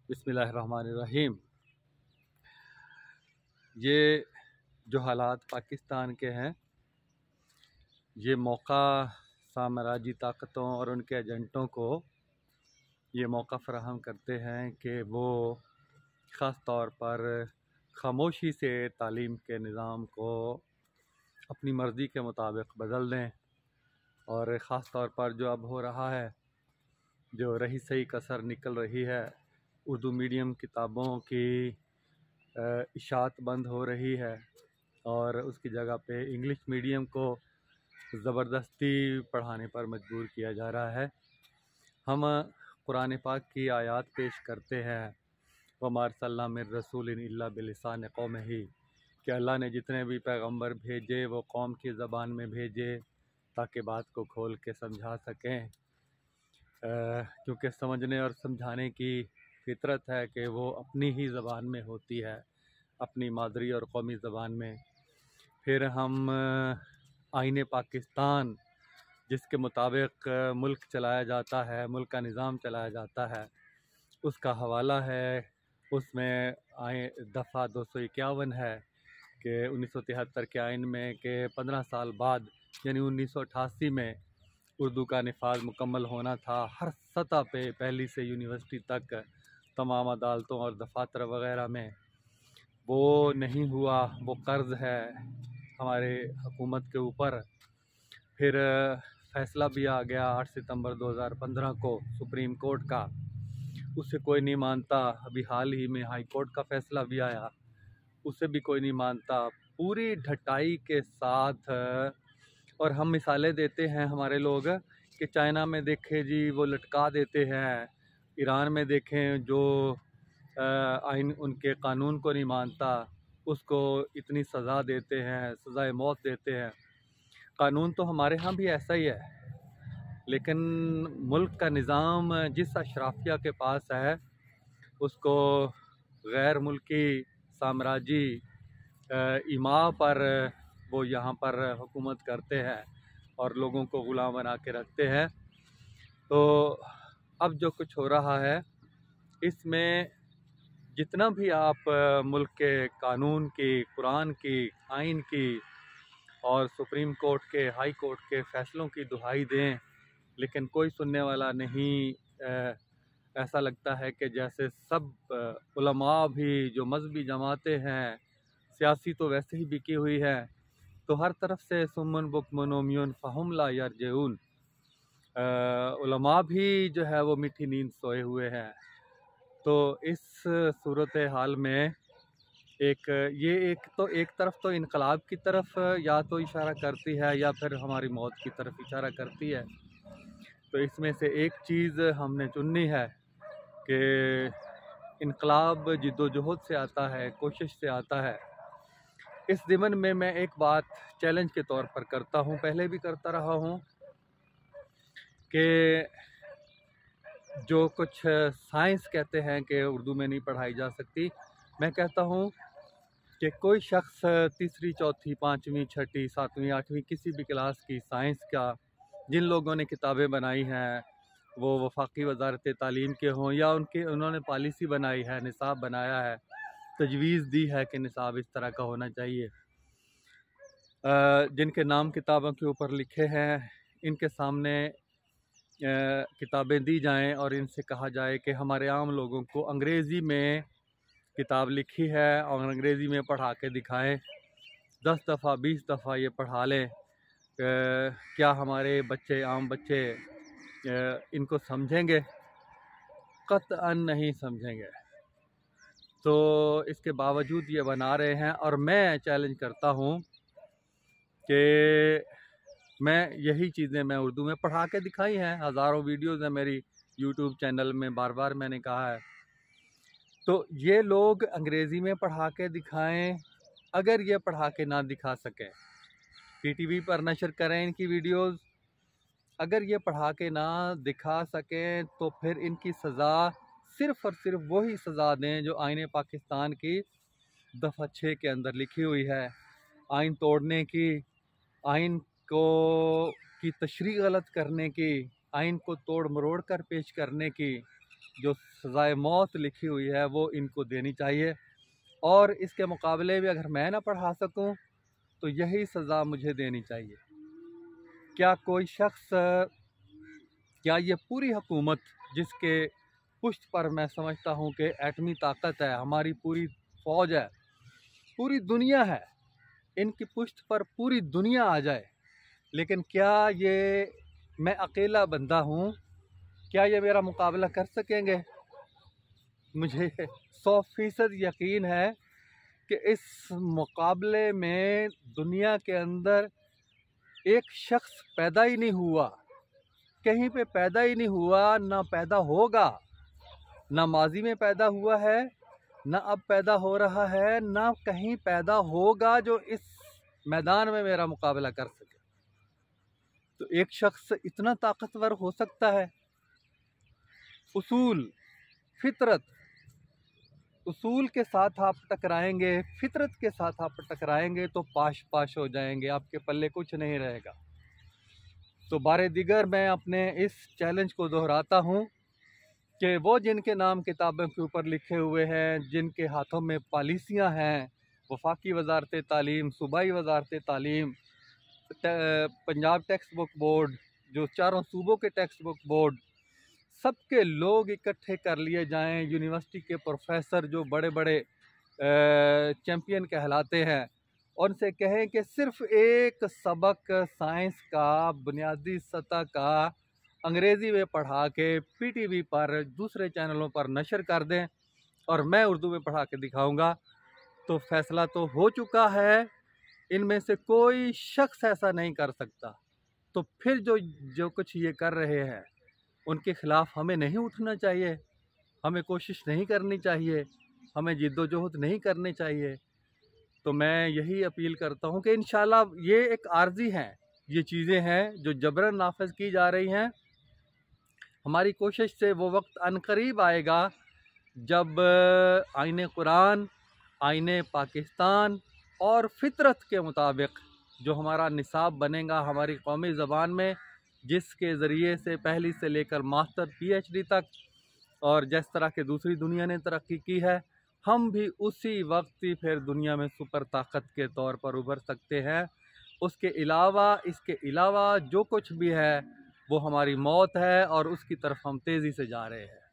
बिस्मिल्लाहिर्रहमानिर्रहीम। ये जो हालात पाकिस्तान के हैं, ये मौका साम्राज्यी ताकतों और उनके एजेंटों को ये मौका फ़राहम करते हैं कि वो ख़ास तौर पर ख़ामोशी से तालीम के निज़ाम को अपनी मर्ज़ी के मुताबिक बदल दें। और ख़ास तौर पर जो अब हो रहा है, जो रही सही कसर निकल रही है, उर्दू मीडियम किताबों की इशाअत बंद हो रही है और उसकी जगह पे इंग्लिश मीडियम को ज़बरदस्ती पढ़ाने पर मजबूर किया जा रहा है। हम कुरान पाक की आयत पेश करते हैं, वमा अरसलना मिन रसूलिन इल्ला बिलिसान कौमिही, कि अल्लाह ने जितने भी पैगंबर भेजे वो कौम की ज़बान में भेजे ताकि बात को खोल के समझा सकें। क्योंकि समझने और समझाने की फितरत है कि वो अपनी ही ज़बान में होती है, अपनी मादरी और कौमी ज़बान में। फिर हम आईने पाकिस्तान, जिसके मुताबिक मुल्क चलाया जाता है, मुल्क का निज़ाम चलाया जाता है, उसका हवाला है। उसमें दफ़ा 251 है कि 1973 के आइन में कि 15 साल बाद यानी 1988 में उर्दू का निफाज मुकम्मल होना था हर सतह पे, पहली से यूनिवर्सिटी तक, तमाम अदालतों और दफातर वग़ैरह में। वो नहीं हुआ, वो कर्ज़ है हमारे हुकूमत के ऊपर। फिर फ़ैसला भी आ गया 8 सितंबर 2015 को सुप्रीम कोर्ट का, उसे कोई नहीं मानता। अभी हाल ही में हाई कोर्ट का फ़ैसला भी आया, उसे भी कोई नहीं मानता। पूरी ढटाई के साथ और हम मिसालें देते हैं हमारे लोग कि चाइना में देखें जी वो लटका देते हैं, ईरान में देखें जो आइन उनके कानून को नहीं मानता उसको इतनी सज़ा देते हैं, सज़ाए मौत देते हैं। कानून तो हमारे यहाँ भी ऐसा ही है, लेकिन मुल्क का निज़ाम जिस अशराफिया के पास है उसको गैर मुल्की साम्राज्य इमा पर वो यहाँ पर हुकूमत करते हैं और लोगों को ग़ुलाम बना के रखते हैं। तो अब जो कुछ हो रहा है, इसमें जितना भी आप मुल्क के कानून की, कुरान की, आइन की और सुप्रीम कोर्ट के, हाई कोर्ट के फ़ैसलों की दुहाई दें, लेकिन कोई सुनने वाला नहीं। ऐसा लगता है कि जैसे सब उलमा भी, जो मजहबी जमातें हैं, सियासी तो वैसे ही बिकी हुई है, तो हर तरफ से सुम्मुन बुकमुन उम्युन फ़हुम ला यरजिऊन, उलमा भी जो है वो मीठी नींद सोए हुए हैं। तो इस सूरत हाल में एक तरफ तो इनकलाब की तरफ या तो इशारा करती है या फिर हमारी मौत की तरफ इशारा करती है। तो इसमें से एक चीज़ हमने चुननी है कि इनकलाब जिद्दोजहद से आता है, कोशिश से आता है। इस ज़िमन में मैं एक बात चैलेंज के तौर पर करता हूँ, पहले भी करता रहा हूँ, कि जो कुछ साइंस कहते हैं कि उर्दू में नहीं पढ़ाई जा सकती, मैं कहता हूँ कि कोई शख्स तीसरी, चौथी, पाँचवीं, छठी, सातवीं, आठवीं किसी भी क्लास की साइंस का, जिन लोगों ने किताबें बनाई हैं वो वफाकी वजारत तालीम के हों या उन्होंने पॉलिसी बनाई है, निसाब बनाया है, तजवीज़ दी है कि निसाब इस तरह का होना चाहिए, जिनके नाम किताबों के ऊपर लिखे हैं, इनके सामने किताबें दी जाएं और इनसे कहा जाए कि हमारे आम लोगों को अंग्रेज़ी में किताब लिखी है और अंग्रेज़ी में पढ़ा के दिखाएं। 10 दफ़ा 20 दफ़ा ये पढ़ा लें, क्या हमारे बच्चे, आम बच्चे इनको समझेंगे? क़त्अन नहीं समझेंगे। तो इसके बावजूद ये बना रहे हैं और मैं चैलेंज करता हूँ कि मैं यही चीज़ें मैं उर्दू में पढ़ा के दिखाई हैं। हज़ारों वीडियोज़ हैं मेरी यूट्यूब चैनल में, बार बार मैंने कहा है। तो ये लोग अंग्रेज़ी में पढ़ा के दिखाएं। अगर ये पढ़ा के ना दिखा सकें, PTV पर नशर करें इनकी वीडियोज़। अगर ये पढ़ा के ना दिखा सकें तो फिर इनकी सज़ा सिर्फ़ और सिर्फ वही सज़ा दें जो आईने पाकिस्तान की दफ़ा 6 के अंदर लिखी हुई है। आइन तोड़ने की, आइन को की तशरीह गलत करने की, आइन को तोड़ मरोड़ कर पेश करने की, जो सज़ाए मौत लिखी हुई है वो इनको देनी चाहिए। और इसके मुकाबले में अगर मैं ना पढ़ा सकूं तो यही सज़ा मुझे देनी चाहिए। क्या कोई शख्स, क्या ये पूरी हुकूमत जिसके पुश्त पर मैं समझता हूँ कि एटमी ताकत है, हमारी पूरी फ़ौज है, पूरी दुनिया है, इनकी पुश्त पर पूरी दुनिया आ जाए, लेकिन क्या ये मैं अकेला बंदा हूँ, क्या ये मेरा मुकाबला कर सकेंगे? मुझे 100% यकीन है कि इस मुकाबले में दुनिया के अंदर एक शख्स पैदा ही नहीं हुआ, कहीं पे पैदा ही नहीं हुआ, ना पैदा होगा, ना माजी में पैदा हुआ है, ना अब पैदा हो रहा है, ना कहीं पैदा होगा जो इस मैदान में मेरा मुकाबला कर सके। तो एक शख्स इतना ताकतवर हो सकता है? उसूल, फितरत, उसूल के साथ आप टकराएंगे, फितरत के साथ आप टकराएंगे तो पाश पाश हो जाएंगे, आपके पल्ले कुछ नहीं रहेगा। तो बारे दिगर मैं अपने इस चैलेंज को दोहराता हूँ कि वो जिनके नाम किताबों के ऊपर लिखे हुए हैं, जिनके हाथों में पॉलिसियाँ हैं, वफाकी वजारत तालीम, सूबाई वजारत तालीम, पंजाब टेक्स्ट बुक बोर्ड, जो चारों सूबों के टेक्स्ट बुक बोर्ड, सबके लोग इकट्ठे कर लिए जाएं, यूनिवर्सिटी के प्रोफेसर जो बड़े बड़े चैम्पियन कहलाते हैं, उनसे कहें कि सिर्फ एक सबक साइंस का बुनियादी सतह का अंग्रेज़ी में पढ़ा के पीटीवी पर दूसरे चैनलों पर नशर कर दें और मैं उर्दू में पढ़ा के दिखाऊंगा, तो फैसला तो हो चुका है, इनमें से कोई शख्स ऐसा नहीं कर सकता। तो फिर जो कुछ ये कर रहे हैं उनके ख़िलाफ़ हमें नहीं उठना चाहिए, हमें कोशिश नहीं करनी चाहिए, हमें जिद्दोजहद नहीं करनी चाहिए। तो मैं यही अपील करता हूँ कि इंशाल्लाह ये एक आर्जी हैं, ये चीज़ें हैं जो जबरन नाफिज की जा रही हैं। हमारी कोशिश से वो वक्त अनकरीब आएगा जब आईने कुरान, आईने पाकिस्तान और फितरत के मुताबिक जो हमारा निसाब बनेगा हमारी कौमी ज़बान में, जिसके ज़रिए से पहली से लेकर मास्टर PhD तक और जिस तरह के दूसरी दुनिया ने तरक्की की है, हम भी उसी वक्त ही फिर दुनिया में सुपर ताकत के तौर पर उभर सकते हैं। उसके अलावा, इसके अलावा जो कुछ भी है वो हमारी मौत है और उसकी तरफ हम तेज़ी से जा रहे हैं।